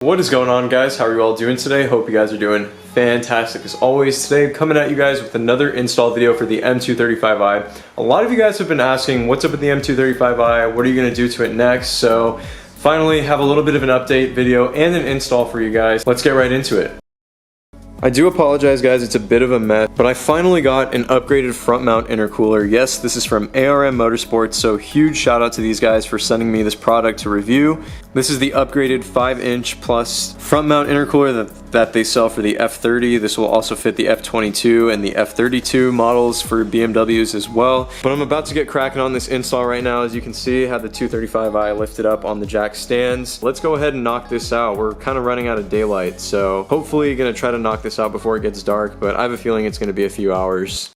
What is going on, guys? How are you all doing today? Hope you guys are doing fantastic as always. Today coming at you guys with another install video for the M235i. A lot of you guys have been asking what's up with the M235i, what are you going to do to it next? So finally have a little bit of an update video and an install for you guys. Let's get right into it. I do apologize, guys, it's a bit of a mess, but I finally got an upgraded front mount intercooler. Yes, this is from Motorsports, so huge shout out to these guys for sending me this product to review. This is the upgraded 5-inch plus front mount intercooler that they sell for the F30. This will also fit the F22 and the F32 models for BMWs as well. But I'm about to get cracking on this install right now. As you can see, I have the 235i lifted up on the jack stands. Let's go ahead and knock this out. We're kind of running out of daylight, so hopefully gonna try to knock this out before it gets dark, but I have a feeling it's gonna be a few hours.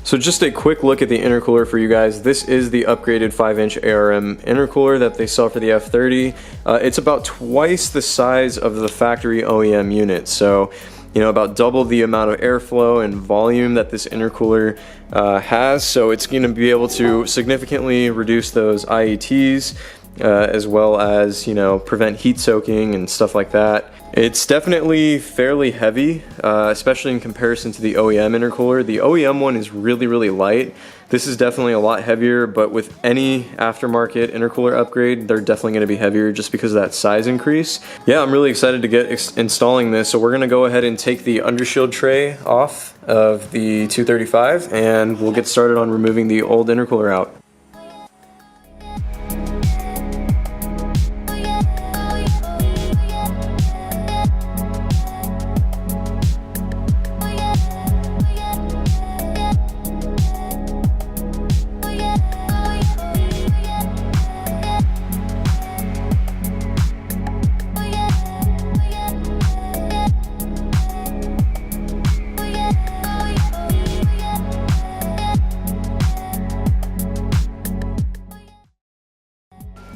So just a quick look at the intercooler for you guys. This is the upgraded 5-inch ARM intercooler that they sell for the F30. It's about twice the size of the factory OEM unit. So, you know, about double the amount of airflow and volume that this intercooler has. So it's going to be able to significantly reduce those IETs, as well as, you know, prevent heat soaking and stuff like that. It's definitely fairly heavy, especially in comparison to the OEM intercooler. The OEM one is really light. This is definitely a lot heavier, but with any aftermarket intercooler upgrade, they're definitely going to be heavier just because of that size increase. Yeah, I'm really excited to get installing this. So we're going to go ahead and take the undershield tray off of the 235 and we'll get started on removing the old intercooler out.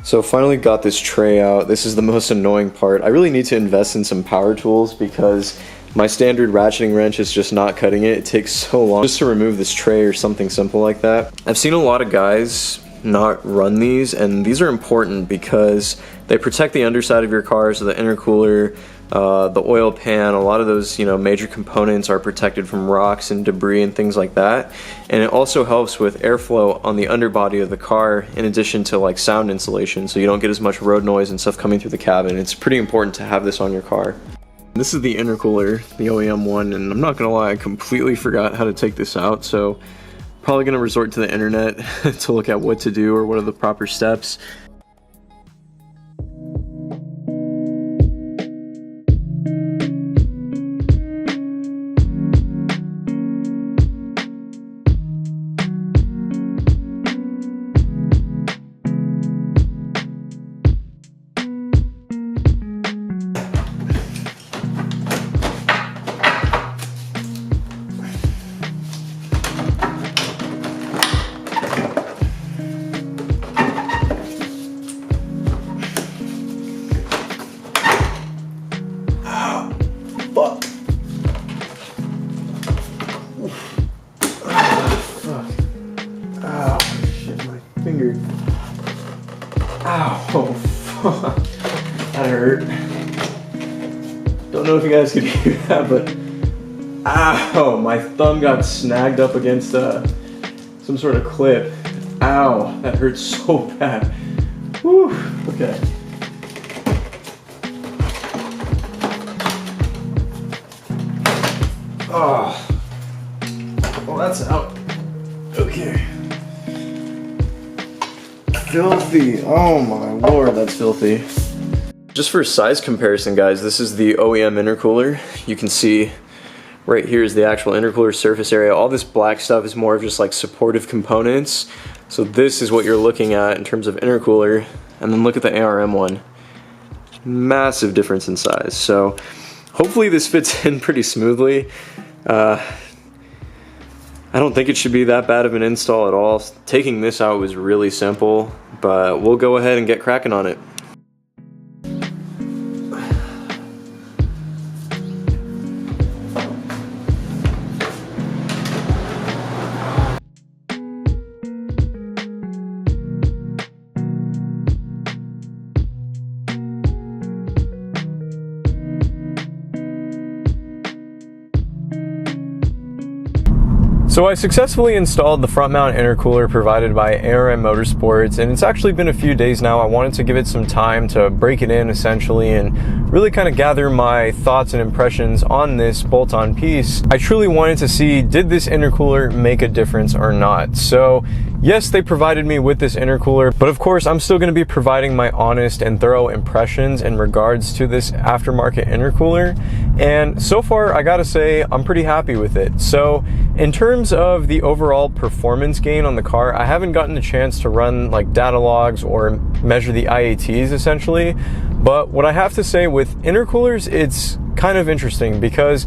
So finally got this tray out. This is the most annoying part. I really need to invest in some power tools because my standard ratcheting wrench is just not cutting it. It takes so long just to remove this tray or something simple like that. I've seen a lot of guys not run these, and these are important because they protect the underside of your car, so the intercooler, the oil pan, a lot of those, you know, major components are protected from rocks and debris and things like that. And it also helps with airflow on the underbody of the car, in addition to like sound insulation, so you don't get as much road noise and stuff coming through the cabin. It's pretty important to have this on your car. This is the intercooler, the OEM one, and I'm not gonna lie, I completely forgot how to take this out, so probably gonna resort to the internet to look at what to do or what are the proper steps. Fuck. Ow, shit, my finger. Ow, oh, fuck. That hurt. Don't know if you guys could hear that, but ow, my thumb got snagged up against some sort of clip. Ow, that hurts so bad. Whew, okay. Oh, well, that's out. Okay. Filthy. Oh my lord, that's filthy. Just for size comparison, guys, this is the OEM intercooler. You can see right here is the actual intercooler surface area. All this black stuff is more of just like supportive components. So this is what you're looking at in terms of intercooler. And then look at the ARM one. Massive difference in size. So hopefully this fits in pretty smoothly. I don't think it should be that bad of an install at all. Taking this out was really simple, but we'll go ahead and get cracking on it. So I successfully installed the front mount intercooler provided by ARM Motorsports, and it's actually been a few days now. I wanted to give it some time to break it in essentially and really kind of gather my thoughts and impressions on this bolt-on piece. I truly wanted to see, did this intercooler make a difference or not? So yes, they provided me with this intercooler, but of course I'm still going to be providing my honest and thorough impressions in regards to this aftermarket intercooler. And so far, I gotta say, I'm pretty happy with it. So in terms of the overall performance gain on the car, I haven't gotten a chance to run like data logs or measure the IATs essentially. But what I have to say with intercoolers, it's kind of interesting because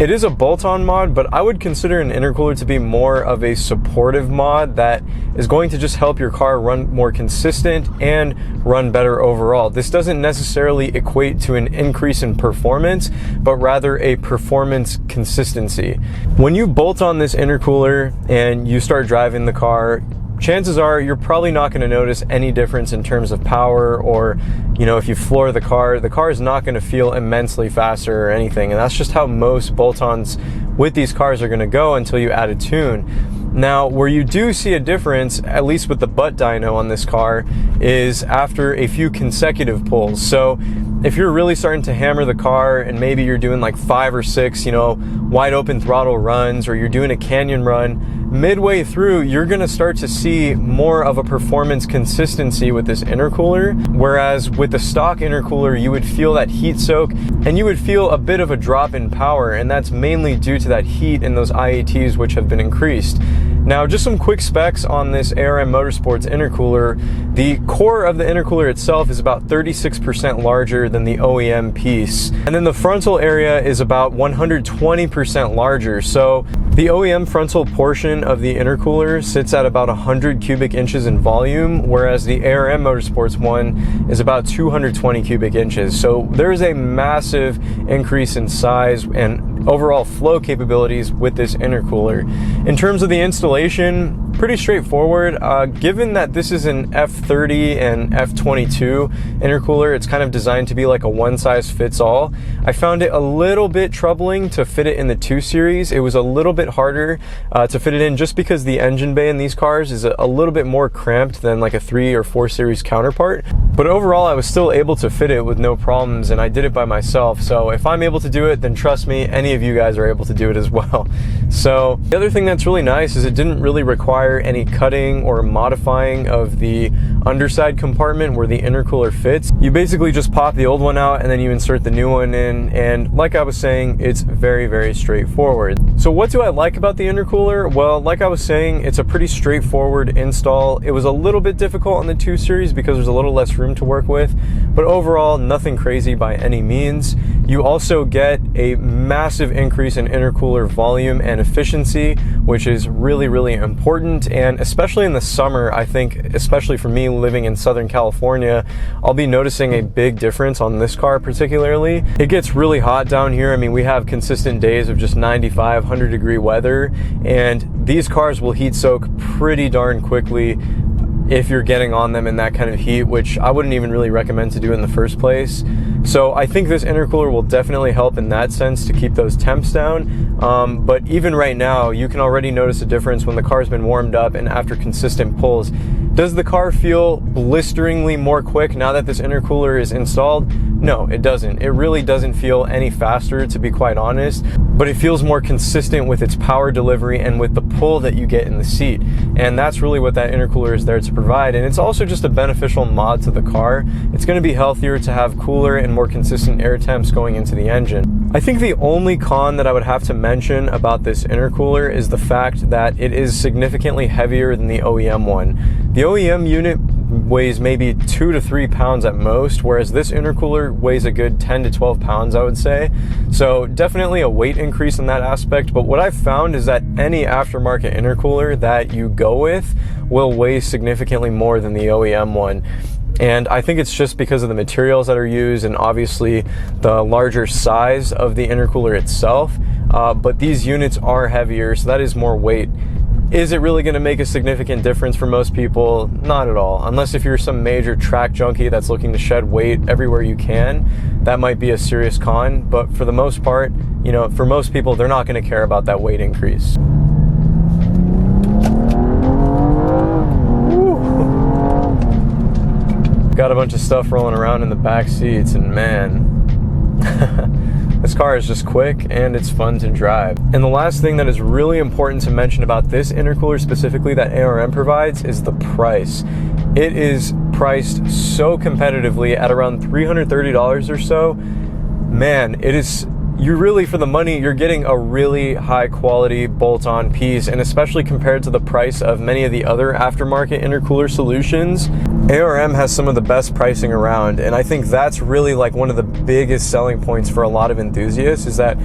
it is a bolt-on mod, but I would consider an intercooler to be more of a supportive mod that is going to just help your car run more consistent and run better overall. This doesn't necessarily equate to an increase in performance, but rather a performance consistency. When you bolt on this intercooler and you start driving the car, chances are you're probably not going to notice any difference in terms of power, or if you floor the car is not going to feel immensely faster or anything. And that's just how most bolt-ons with these cars are going to go until you add a tune. Now, where you do see a difference, at least with the butt dyno on this car, is after a few consecutive pulls. So if you're really starting to hammer the car and maybe you're doing like 5 or 6, wide open throttle runs, or you're doing a canyon run, midway through, you're going to start to see more of a performance consistency with this intercooler. Whereas with the stock intercooler, you would feel that heat soak and you would feel a bit of a drop in power. And that's mainly due to that heat and those IATs, which have been increased. Now, just some quick specs on this ARM Motorsports intercooler. The core of the intercooler itself is about 36% larger than the OEM piece. And then the frontal area is about 120% larger. So the OEM frontal portion of the intercooler sits at about 100 cubic inches in volume, whereas the ARM Motorsports one is about 220 cubic inches. So there's a massive increase in size and overall flow capabilities with this intercooler. In terms of the installation, pretty straightforward. Given that this is an F30 and F22 intercooler, it's kind of designed to be like a one-size-fits-all. I found it a little bit troubling to fit it in the 2 Series. It was a little bit harder to fit it in just because the engine bay in these cars is a little bit more cramped than like a 3 or 4 Series counterpart. But overall, I was still able to fit it with no problems, and I did it by myself. So if I'm able to do it, then trust me, any of you guys are able to do it as well. So the other thing that's really nice is it didn't really require any cutting or modifying of the underside compartment where the intercooler fits. You basically just pop the old one out and then you insert the new one in, and like I was saying, it's very, very straightforward. So what do I like about the intercooler? Well, like I was saying, it's a pretty straightforward install. It was a little bit difficult on the 2 Series because there's a little less room to work with, but overall, nothing crazy by any means. You also get a massive increase in intercooler volume and efficiency, which is really, really important. And especially in the summer, I think, especially for me living in Southern California, I'll be noticing a big difference on this car particularly. It gets really hot down here. I mean, we have consistent days of just 95, 100 degree weather, and these cars will heat soak pretty darn quickly if you're getting on them in that kind of heat, which I wouldn't even really recommend to do in the first place. So I think this intercooler will definitely help in that sense to keep those temps down. But even right now, you can already notice a difference when the car's been warmed up and after consistent pulls. Does the car feel blisteringly more quick now that this intercooler is installed? No, it doesn't. It really doesn't feel any faster, to be quite honest, but it feels more consistent with its power delivery and with the pull that you get in the seat. And that's really what that intercooler is there to provide. And it's also just a beneficial mod to the car. It's going to be healthier to have cooler and more consistent air temps going into the engine. I think the only con that I would have to mention about this intercooler is the fact that it is significantly heavier than the OEM one. The OEM unit weighs maybe 2 to 3 pounds at most, whereas this intercooler weighs a good 10 to 12 pounds, I would say. So definitely a weight increase in that aspect. But what I've found is that any aftermarket intercooler that you go with will weigh significantly more than the OEM one. And I think it's just because of the materials that are used and obviously the larger size of the intercooler itself. But these units are heavier, so that is more weight. Is it really going to make a significant difference for most people? Not at all. Unless if you're some major track junkie that's looking to shed weight everywhere you can, that might be a serious con. But for the most part, you know, for most people, they're not going to care about that weight increase. got a bunch of stuff rolling around in the back seats, and man, this car is just quick and it's fun to drive. And the last thing that is really important to mention about this intercooler specifically that ARM provides is the price. It is priced so competitively at around $330 or so. Man, it is, you really, for the money, you're getting a really high quality bolt-on piece, and especially compared to the price of many of the other aftermarket intercooler solutions, ARM has some of the best pricing around. And I think that's really like one of the biggest selling points for a lot of enthusiasts, is that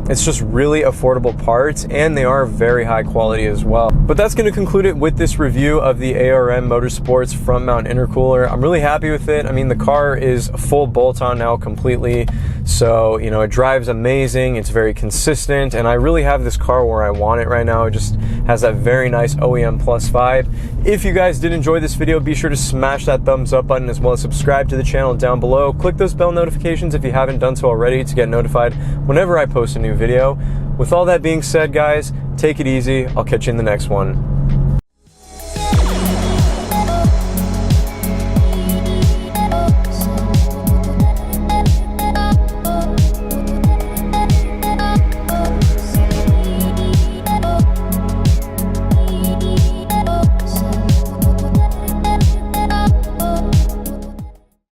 it's just really affordable parts and they are very high quality as well. But that's going to conclude it with this review of the ARM Motorsports front mount intercooler. I'm really happy with it. I mean, the car is full bolt-on now completely, so you know, it drives amazing, it's very consistent, and I really have this car where I want it right now. It just has that very nice OEM plus vibe. If you guys did enjoy this video, be sure to smash that thumbs up button, as well as subscribe to the channel down below. Click those bell notifications if you haven't done so already to get notified whenever I post a new video. With all that being said, guys, take it easy. I'll catch you in the next one.